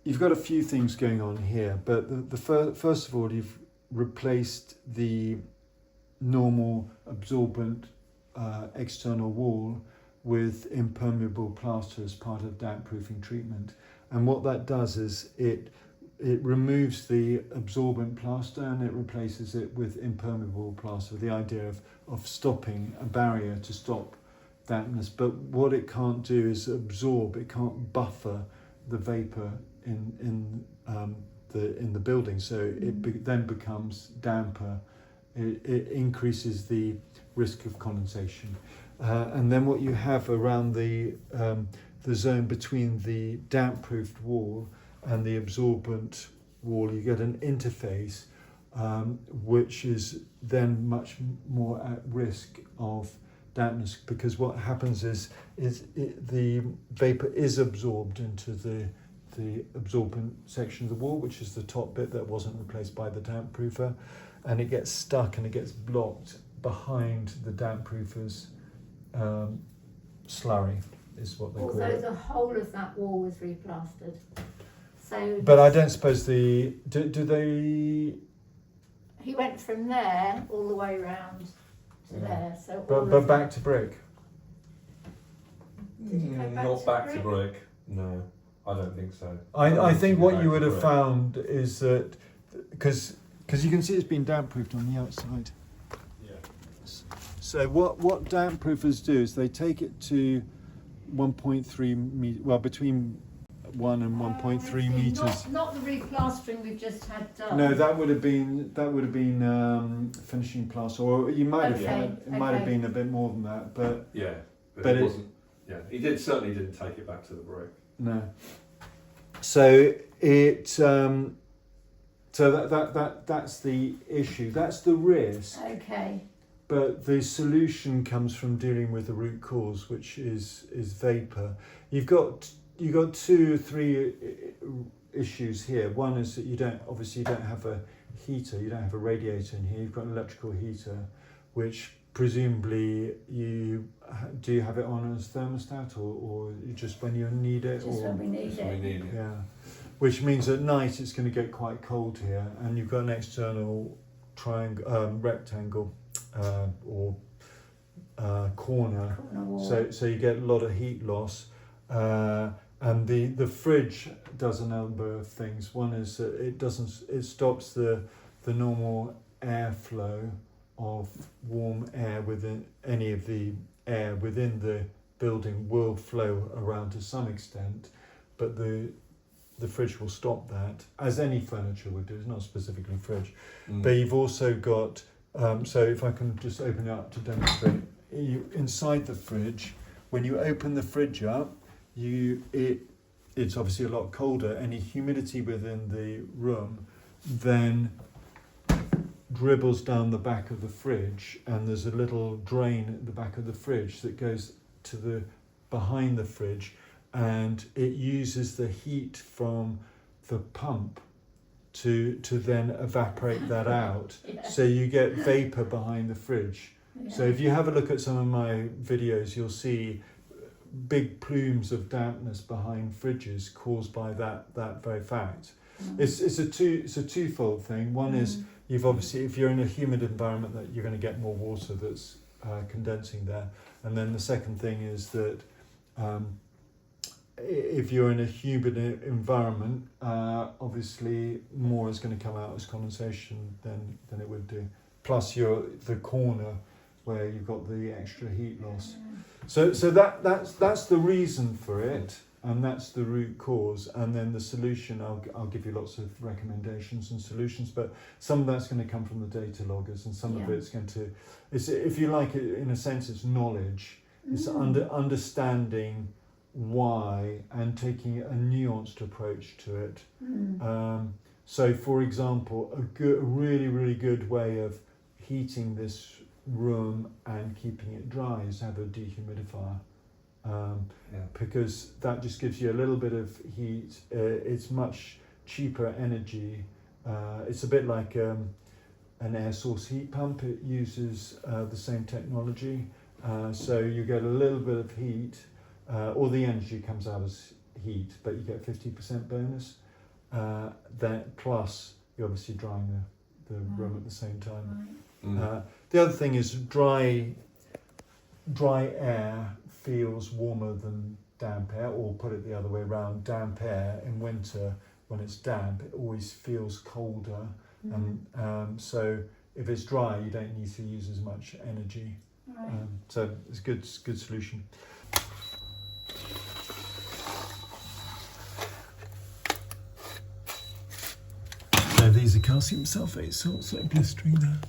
you've got a few things going on here, but first of all, you've replaced the normal absorbent external wall with impermeable plaster as part of damp proofing treatment. And what that does is it removes the absorbent plaster and it replaces it with impermeable plaster, the idea of stopping a barrier to stop dampness. But what it can't do is absorb, it can't buffer the vapour in the building, so it then becomes damper. It increases the risk of condensation, and then what you have around the zone between the damp-proofed wall and the absorbent wall, you get an interface which is then much more at risk of dampness, because what happens is the vapour is absorbed into the absorbent section of the wall, which is the top bit that wasn't replaced by the damp proofer, and it gets stuck and it gets blocked behind the damp proofer's slurry, is what they call it. Although the whole of that wall was replastered. So but I don't suppose do they... He went from there all the way round to there. So but back to brick? Did you go back Not to back brick? to brick, no. I don't think so. I think what you would have brick. found is that, because you can see it's been damp proofed on the outside. Yeah. So what damp proofers do is they take it to 1.3 meters, well, between 1 and 1.3 meters. Not the replastering we've just had done. No, that would have been finishing plaster, or you might have Okay, had, it might have okay. been a bit more than that, but Yeah, But it it- wasn't. Yeah, he certainly didn't take it back to the brick. no. So that's the issue. That's the risk. Okay. But the solution comes from dealing with the root cause, which is vapour. You've got 2 or 3 issues here. One is that you don't have a heater, you don't have a radiator in here. You've got an electrical heater, which presumably you have it on as thermostat, or just when you need it, Just or when we need So we it. need it. yeah, which means at night it's going to get quite cold here, and you've got an external rectangle or corner, Wall. so you get a lot of heat loss, and the fridge does a number of things. One is that it stops the normal airflow of warm air within any of the air within the building will flow around to some extent, but the fridge will stop that, as any furniture would do. It's not specifically fridge. But you've also got, so if I can just open it up to demonstrate, inside the fridge, when you open the fridge up, it's obviously a lot colder. Any humidity within the room then dribbles down the back of the fridge, and there's a little drain at the back of the fridge that goes to the behind the fridge, and it uses the heat from the pump to then evaporate that out. Yeah. So you get vapour behind the fridge. Yeah. So if you have a look at some of my videos, you'll see big plumes of dampness behind fridges caused by that very fact. It's a twofold thing. One is you've obviously, if you're in a humid environment, that you're going to get more water that's condensing there, and then the second thing is that if you're in a humid environment, obviously more is going to come out as condensation than it would do. Plus the corner where you've got the extra heat loss. So that's the reason for it, and that's the root cause. And then the solution, I'll give you lots of recommendations and solutions, but some of that's going to come from the data loggers, and some of it's going to, if you like it, in a sense, it's knowledge. It's understanding why and taking a nuanced approach to it. So, for example, a really, really good way of heating this room and keeping it dry is have a dehumidifier, because that just gives you a little bit of heat. It's much cheaper energy. It's a bit like an air source heat pump. It uses the same technology, so you get a little bit of heat. All the energy comes out as heat, but you get 50% bonus. that plus you're obviously drying the room at the same time. Right. The other thing is dry air feels warmer than damp air, or put it the other way around, damp air in winter when it's damp it always feels colder, and so if it's dry you don't need to use as much energy. Right. So it's a good solution. So these are calcium sulfate salts that are blistering there.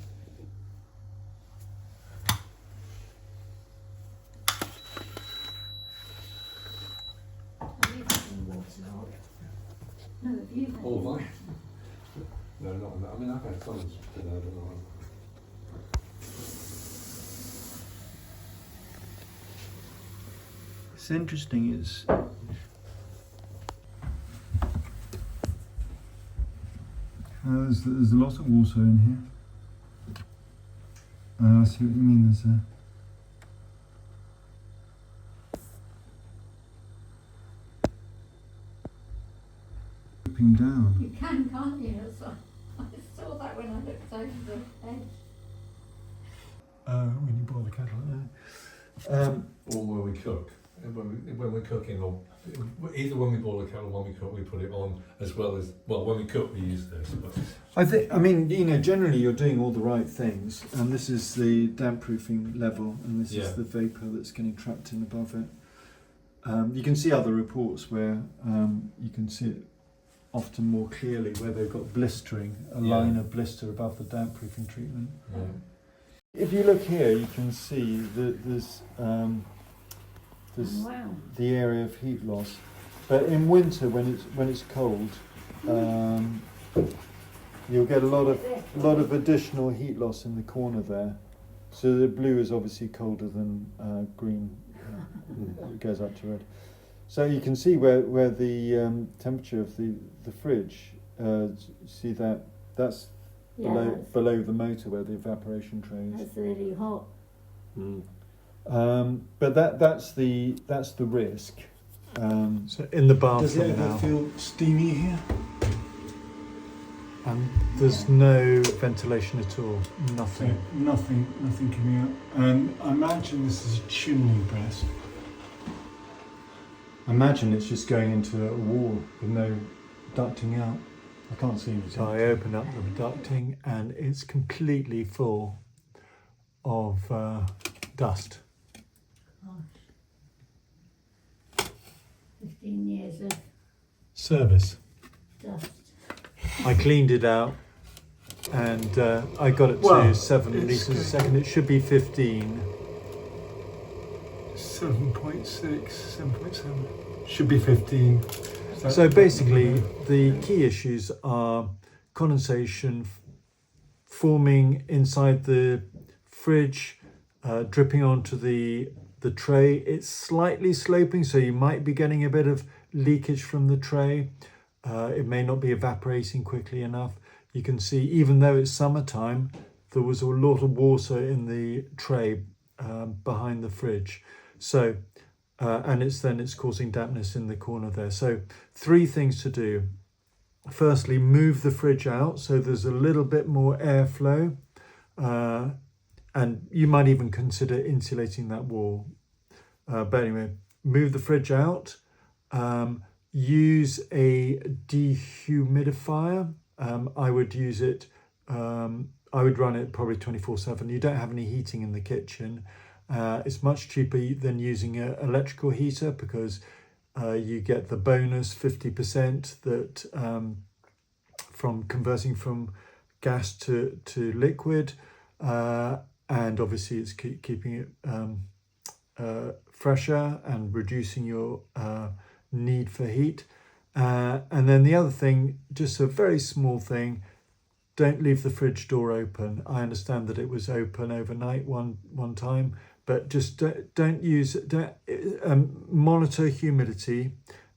Have you got any water on? No, have you had All any? mine. No, not on that. I mean, I've had tons today, but not. It's interesting is there's a lot of water in here. I see what you mean. There's a dripping down. You can, can't you? So I saw that when I looked over the edge. When you boil the kettle. Or when we cook. When we're cooking, or either when we boil a kettle or when we cook, we put it on as well as, well, when we cook, we use this. But I mean, generally you're doing all the right things, and this is the damp proofing level, and this is the vapour that's getting trapped in above it. You can see other reports where you can see it often more clearly where they've got blistering, a line of blister above the damp proofing treatment. Yeah. If you look here, you can see that there's Wow. the area of heat loss, but in winter when it's cold, you'll get a lot of additional heat loss in the corner there. So the blue is obviously colder than green. It goes up to red. So you can see where the temperature of the fridge. See that's below the motor where the evaporation tray is. That's really hot. But that's the risk. So in the bathroom Does it now, ever feel steamy here? and there's no ventilation at all. So Nothing. nothing coming out. And I imagine this is a chimney breast. Imagine it's just going into a wall with no ducting out. I can't see any. So I open up the ducting and it's completely full of dust. Gosh. 15 years of Service. dust. I cleaned it out and I got it Well, to 7 it's litres a good. second. It should be 15. 7.6, 7.7. Should be 15. So basically, the key issues are condensation forming inside the fridge, dripping onto the tray. It's slightly sloping, so you might be getting a bit of leakage from the tray. It may not be evaporating quickly enough. You can see, even though it's summertime, there was a lot of water in the tray behind the fridge. So, and it's causing dampness in the corner there. So 3 things to do. Firstly, move the fridge out so there's a little bit more airflow, and you might even consider insulating that wall. But anyway, move the fridge out. Use a dehumidifier. I would use it. I would run it probably 24/7. You don't have any heating in the kitchen. It's much cheaper than using an electrical heater because you get the bonus 50% that from converting from gas to liquid, and obviously it's keeping it fresher and reducing your need for heat. And then the other thing, just a very small thing, don't leave the fridge door open. I understand that it was open overnight one time, but just don't monitor humidity,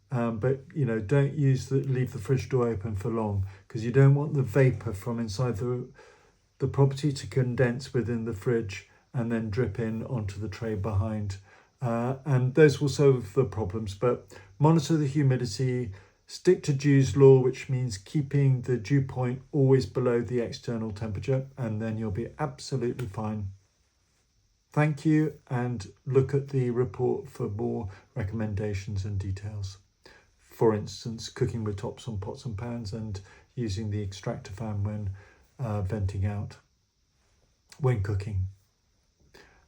but don't leave the fridge door open for long, because you don't want the vapor from inside the property to condense within the fridge and then drip in onto the tray behind. And those will solve the problems, but monitor the humidity, Stick to Dew's law, which means keeping the dew point always below the external temperature, and then you'll be absolutely fine. Thank you, and look at the report for more recommendations and details. For instance, cooking with tops on pots and pans and using the extractor fan when venting out when cooking.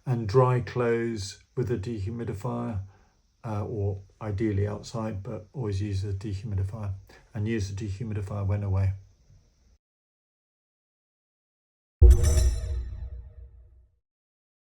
And dry clothes with a dehumidifier, or ideally outside, but always use a dehumidifier, and use the dehumidifier when away.